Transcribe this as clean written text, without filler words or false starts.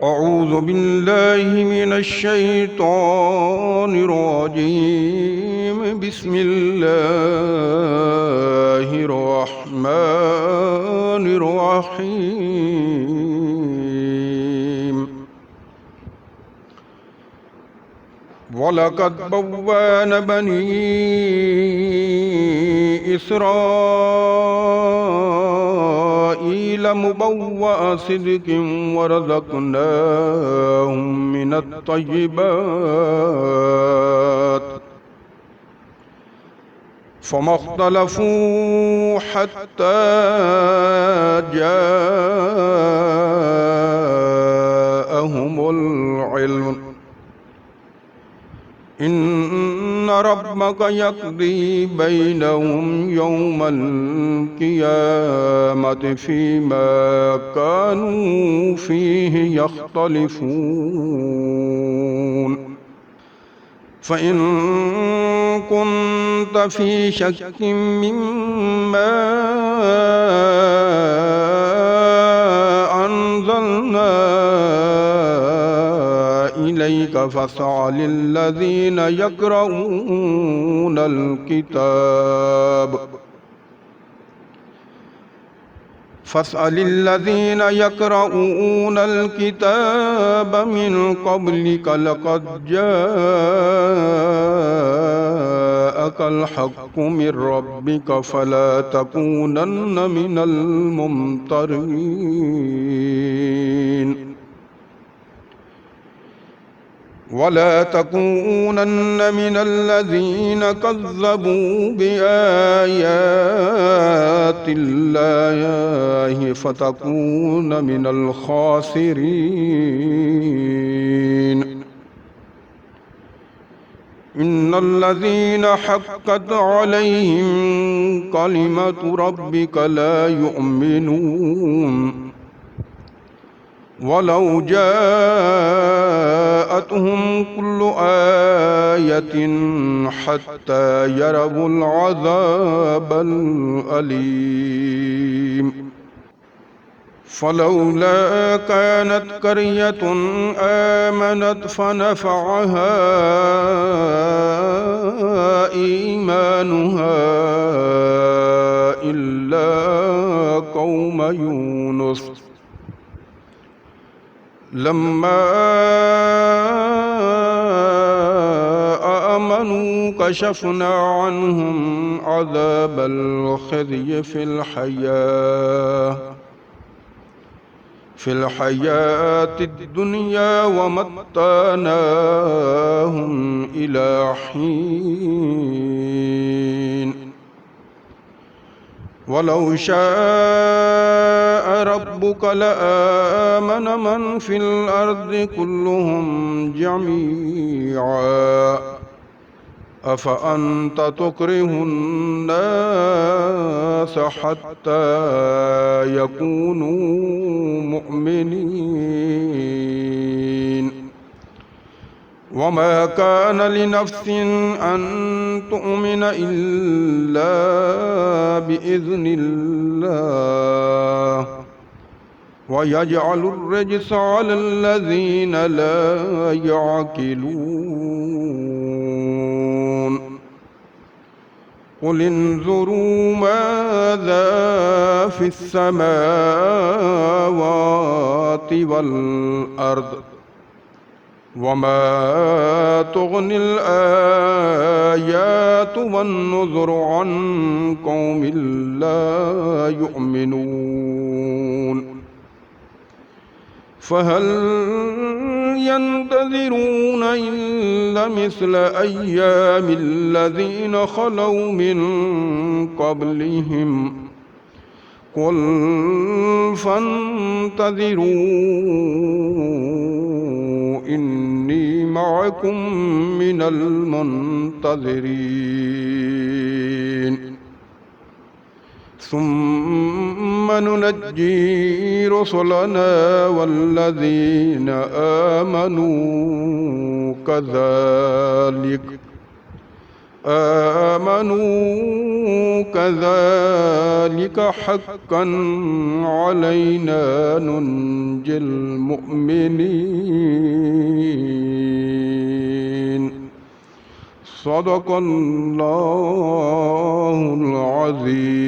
أعوذ بالله من الشيطان الرجيم. بسم الله الرحمن الرحيم. ولقد بوّأنا بني إسرائيل مبوأ صدق ورزقناهم من الطيبات فما اختلفوا حتى جاءهم العلم. إن ربك يقضي بينهم يوم القيامة فيما كانوا فيه يختلفون. فإن كنت في شك مما أنزلنا إليك فاسأل الذين يقرؤون الكتاب من قبلك لقد جاءك الحق من ربك فلا تكونن من الممترين. ولا تكونن من الذين كذبوا بآيات الله فتكون من الخاسرين. إن الذين حقت عليهم كلمة ربك لا يؤمنون ولو جاءتهم كل آية حتى يروا العذاب الأليم. فلولا كانت قرية آمنت فنفعها إيمانها إلا قوم يونس لما آمنوا كشفنا عنهم عذاب الخزي في الحياة الدنيا ومتعناهم إلى حين. ولو شاء ربك لآمن من في الأرض كلهم جميعا أفأنت تكره الناس حتى يكونوا مؤمنين. وما كان لنفس أن تؤمن إلا بإذن الله ويجعل الرجس على الذين لا يعقلون. قل انظروا ماذا في السماوات والأرض وما تغني الآيات والنذر عن قوم لا يؤمنون. فهل ينتظرون إلا مثل أيام الذين خلوا من قبلهم قل فانتظروا إني معكم من المنتظرين. ثم ننجي رسلنا والذين آمنوا كذلك حقا علينا ننجي تنجي المؤمنين صدق الله العظيم.